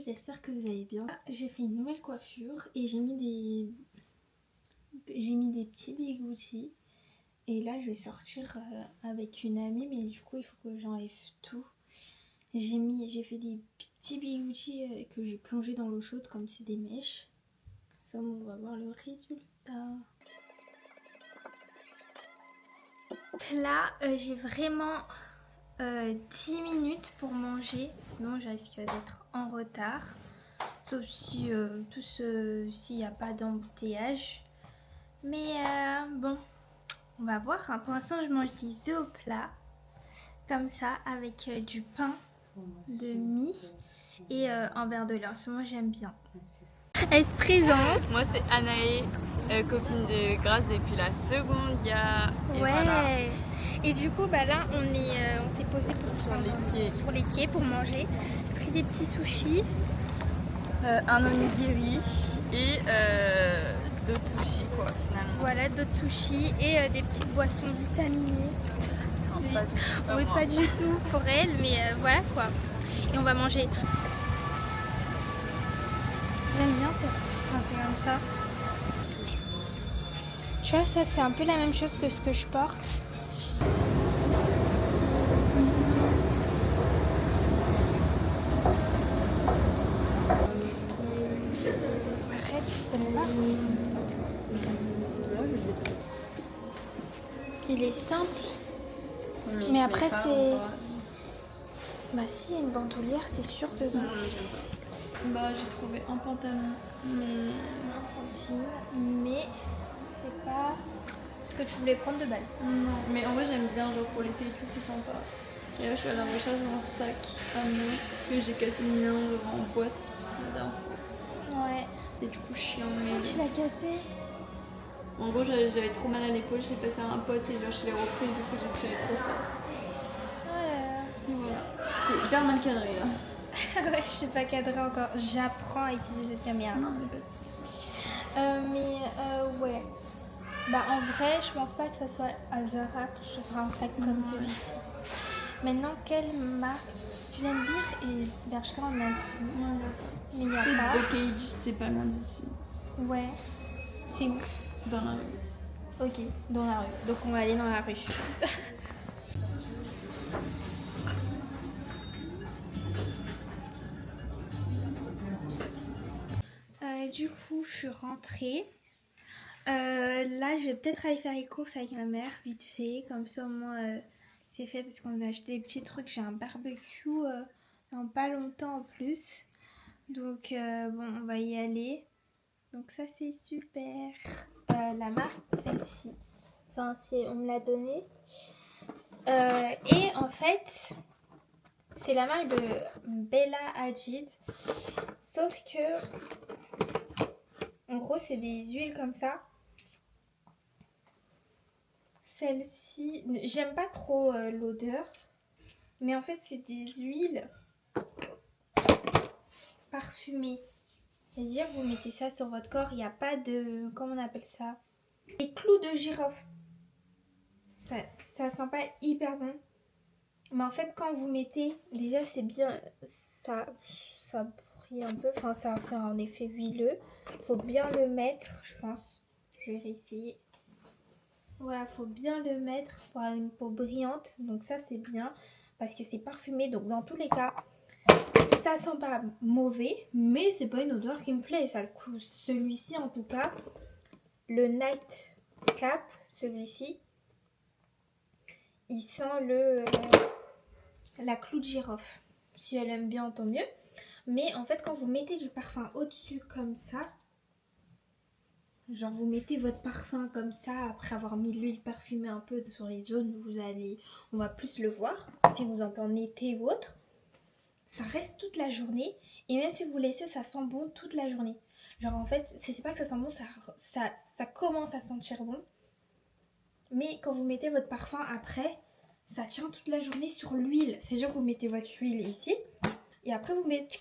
j'espère que vous allez bien. J'ai fait une nouvelle coiffure et j'ai mis des petits bigoudis. Et là je vais sortir avec une amie, mais du coup il faut que j'enlève tout. J'ai fait des petits bigoudis que j'ai plongé dans l'eau chaude comme c'est des mèches. Ça, on va voir le résultat. Là j'ai vraiment 10 minutes pour manger, sinon je risque d'être en retard. Sauf si s'il n'y a pas d'embouteillage. Mais bon, on va voir. Hein. Pour l'instant, je mange des œufs au plat. Comme ça, avec du pain de mie et un verre de lait. En ce moment, j'aime bien. Elle se présente. Moi, c'est Anaë, copine de Grace depuis la seconde. Et ouais. voilà. Et du coup, bah là, on s'est posé sur les quais pour manger. J'ai pris des petits sushis. Un onigiri et d'autres sushis quoi finalement. Voilà, d'autres sushis et des petites boissons vitaminées. Non, oui, pas du tout pour elle, mais voilà quoi. Et on va manger. J'aime bien c'est comme ça. Tu vois, ça c'est un peu la même chose que ce que je porte. Arrête, tu t'aimes pas? Il est simple. Mais après c'est... Bah si, il y a une bandoulière, c'est sûr dedans. Bah j'ai trouvé un pantalon. Mais c'est pas ce que tu voulais prendre de base. Non, mais en vrai j'aime bien, genre pour l'été et tout, c'est sympa. Et là je suis à la recherche d'un sac à main parce que j'ai cassé le mien en boîte la dernière fois. Ouais. Et du coup chiant. Mais tu l'as cassé? En gros j'avais trop mal à l'épaule, j'ai passé à un pote et genre je l'ai reprise, du coup j'ai tiré trop fort. Et voilà. C'est hyper mal cadré là. Ouais, je sais pas cadrer encore. J'apprends à utiliser cette caméra. Non, mais pas de soucis. Ouais. Bah en vrai, je pense pas que ça soit à Zara que je ferai un sac comme celui-ci. Maintenant, quelle marque? Tu l'aimes bien et Bershka on a plus. Mais il y a pas. Bocage, c'est pas loin d'ici. Ouais. C'est où? Dans la rue. Ok, dans la rue. Donc on va aller dans la rue. Du coup, je suis rentrée. Là, je vais peut-être aller faire les courses avec ma mère, vite fait. Comme ça, au moins, c'est fait parce qu'on va acheter des petits trucs. J'ai un barbecue dans pas longtemps en plus. Donc, bon, on va y aller. Donc ça, c'est super. La marque, celle-ci. Enfin, on me l'a donnée. Et en fait, c'est la marque de Bella Hadid. Sauf que... En gros, c'est des huiles comme ça. Celle-ci, j'aime pas trop l'odeur. Mais en fait, c'est des huiles parfumées. C'est-à-dire, vous mettez ça sur votre corps. Il n'y a pas de... Comment on appelle ça? Les clous de girofle. Ça sent pas hyper bon. Mais en fait, quand vous mettez... Déjà, c'est bien... Ça brille un peu. Enfin, ça fait un effet huileux. Faut bien le mettre, je pense. Je vais réessayer. Voilà, faut bien le mettre pour avoir une peau brillante. Donc ça, c'est bien parce que c'est parfumé. Donc dans tous les cas, ça sent pas mauvais, mais c'est pas une odeur qui me plaît. Ça le coup, celui-ci en tout cas, le Night Cap, celui-ci, il sent la clou de girofle. Si elle aime bien, tant mieux. Mais en fait, quand vous mettez du parfum au-dessus comme ça, genre vous mettez votre parfum comme ça après avoir mis l'huile parfumée un peu sur les zones où on va plus le voir si vous êtes en été ou autre. Ça reste toute la journée et même si vous laissez, ça sent bon toute la journée. Genre en fait, c'est pas que ça sent bon, ça commence à sentir bon. Mais quand vous mettez votre parfum après, ça tient toute la journée sur l'huile. C'est-à-dire vous mettez votre huile ici et après vous mettez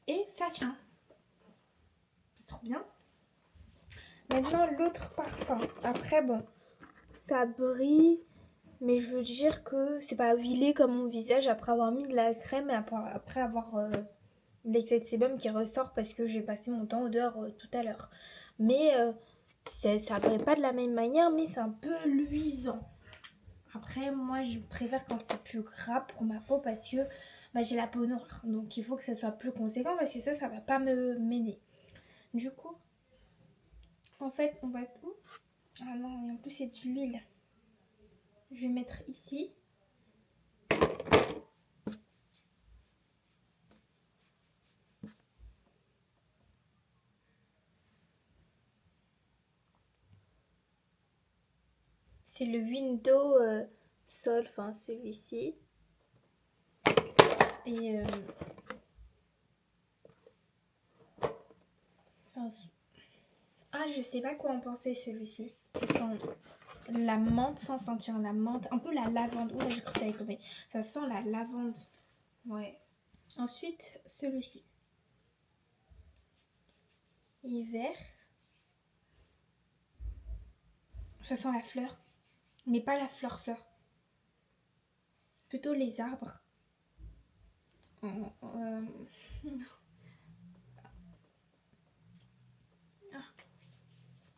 et ça tient. C'est trop bien. Maintenant, l'autre parfum. Après, bon, ça brille, mais je veux dire que c'est pas huilé comme mon visage après avoir mis de la crème et après avoir l'excès de sébum qui ressort parce que j'ai passé mon temps au dehors tout à l'heure. Mais ça apparaît pas de la même manière, mais c'est un peu luisant. Après, moi, je préfère quand c'est plus gras pour ma peau parce que j'ai la peau noire. Donc, il faut que ça soit plus conséquent parce que ça va pas m'aider. Du coup, en fait, on va... Ah non, et en plus, c'est de l'huile. Je vais mettre ici. C'est le Window Sol, enfin celui-ci. Et je sais pas quoi en penser celui-ci. Ça sent la menthe sans sentir la menthe. Un peu la lavande. Ouh là j'ai cru que ça allait tomber. Ça sent la lavande. Ouais. Ensuite celui-ci. Il est vert. Ça sent la fleur. Mais pas la fleur. Plutôt les arbres. Je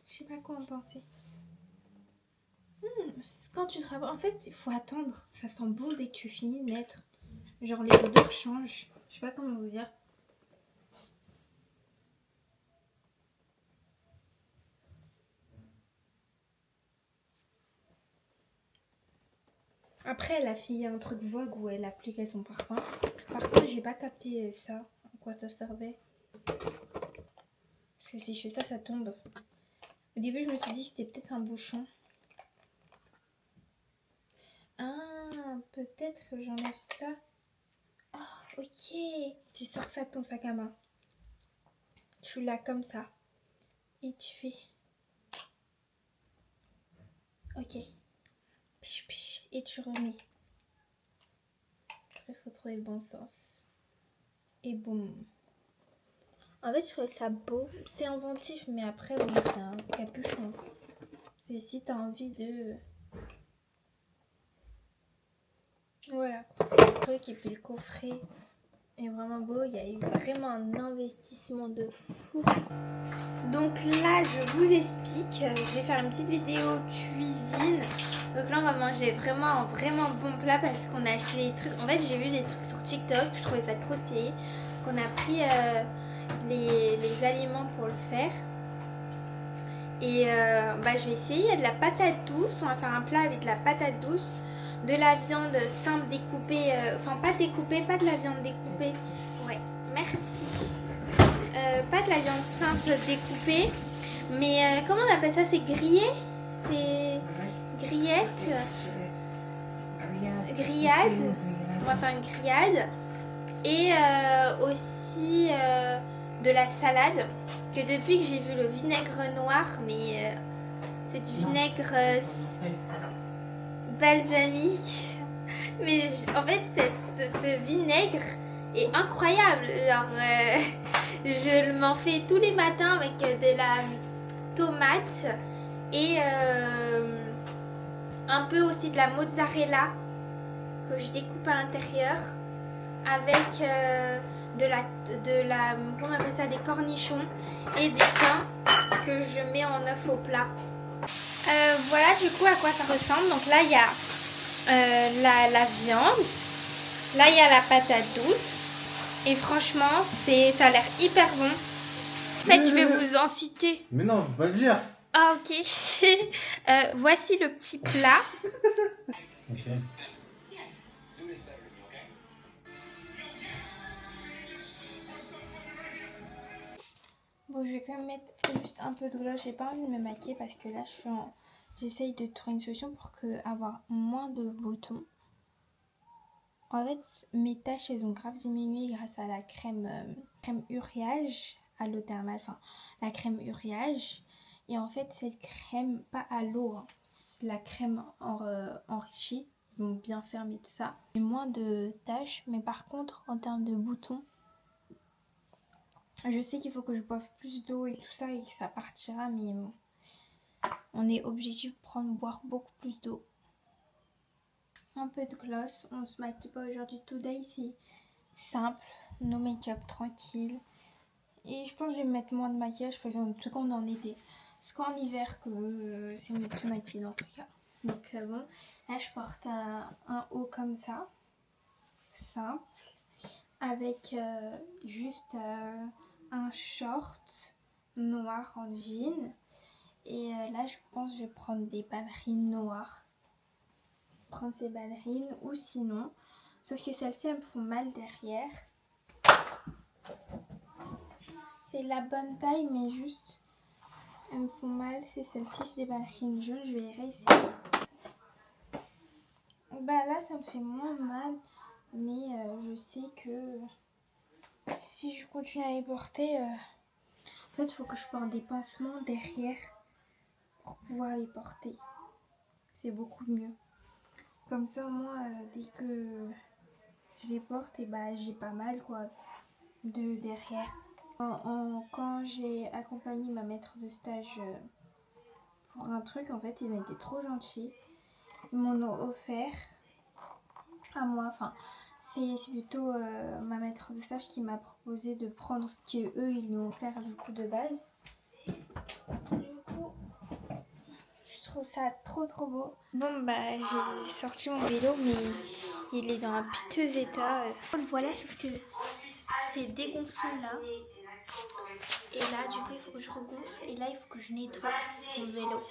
sais pas quoi en penser. Quand tu travailles, en fait, il faut attendre. Ça sent bon dès que tu finis de mettre. Genre les odeurs changent. Je sais pas comment vous dire. Après, la fille a un truc Vogue où elle appliquait son parfum. Par contre, j'ai pas capté ça. À quoi ça servait. Parce que si je fais ça, ça tombe. Au début, je me suis dit que c'était peut-être un bouchon. Ah, peut-être que j'enlève ça. Oh, ok. Tu sors ça de ton sac à main. Tu l'as comme ça. Et tu fais... Ok. Piche, piche. Et tu remets. Après, il faut trouver le bon sens. Et boum. En fait, je trouvais ça beau. C'est inventif, mais après, bon, c'est un capuchon. C'est si t'as envie de... Voilà. Le truc et puis le coffret est vraiment beau. Il y a eu vraiment un investissement de fou. Donc là, je vous explique. Je vais faire une petite vidéo cuisine. Donc là, on va manger vraiment un vraiment bon plat parce qu'on a acheté des trucs. En fait, j'ai vu des trucs sur TikTok. Je trouvais ça trop stylé. Donc on a pris les aliments pour le faire. Et je vais essayer. Il y a de la patate douce. On va faire un plat avec de la patate douce. De la viande simple découpée, enfin pas découpée, pas de la viande découpée. Ouais, merci. Pas de la viande simple découpée, mais comment on appelle ça? C'est grillé? C'est grillette? Grillade. On va faire une grillade. Et aussi de la salade. Que depuis que j'ai vu le vinaigre noir, mais c'est du vinaigre balsamique. Mais en fait, ce vinaigre est incroyable. Genre, je m'en fais tous les matins avec de la tomate et un peu aussi de la mozzarella que je découpe à l'intérieur avec de la comment on appelle ça, des cornichons et des pains que je mets en œuf au plat. Voilà du coup à quoi ça ressemble. Donc là il y a la viande, là il y a la patate douce et franchement ça a l'air hyper bon. En fait je vais vous en citer. Mais non, faut pas le dire. Ah ok. Voici le petit plat. Okay. Bon, je vais quand même mettre juste un peu de gloss. J'ai pas envie de me maquiller parce que là, j'essaye de trouver une solution pour avoir moins de boutons. En fait, mes taches, elles ont grave diminué grâce à la crème Uriage, à l'eau thermale, enfin, la crème Uriage. Et en fait, cette crème, pas à l'eau, hein, c'est la crème enrichie, donc bien fermée, tout ça. J'ai moins de taches, mais par contre, en termes de boutons, je sais qu'il faut que je boive plus d'eau et tout ça et que ça partira, mais bon, on est obligé de boire beaucoup plus d'eau. Un peu de gloss, on se maquille pas aujourd'hui. Today, c'est simple. no make-up tranquille. Et je pense que je vais mettre moins de maquillage, par exemple, en tout cas on est en été. Parce qu'en hiver, que c'est mieux de se maquiller en tout cas. Donc bon, là je porte un haut comme ça, simple, avec juste un short noir en jean. Et là je pense que je vais prendre des ballerines noires. Prendre ces ballerines ou sinon, sauf que celles-ci elles me font mal derrière. C'est la bonne taille mais juste elles me font mal. C'est celle-ci, c'est des ballerines jaunes, je vais les réessayer. Bah là ça me fait moins mal mais je sais que si je continue à les porter, en fait il faut que je porte des pansements derrière pour pouvoir les porter. C'est beaucoup mieux. Comme ça moi dès que je les porte et bah j'ai pas mal quoi de derrière. Quand j'ai accompagné ma maître de stage pour un truc, en fait ils ont été trop gentils. Ils m'en ont offert à moi, enfin c'est plutôt ma maître de stage qui m'a proposé de prendre ce qu'eux ils lui ont offert du coup de base. Du coup je trouve ça trop beau. Bon bah j'ai sorti mon vélo mais il est dans un piteux état. Voilà ce que c'est dégonflé là. Et là du coup il faut que je regonfle et là il faut que je nettoie mon vélo.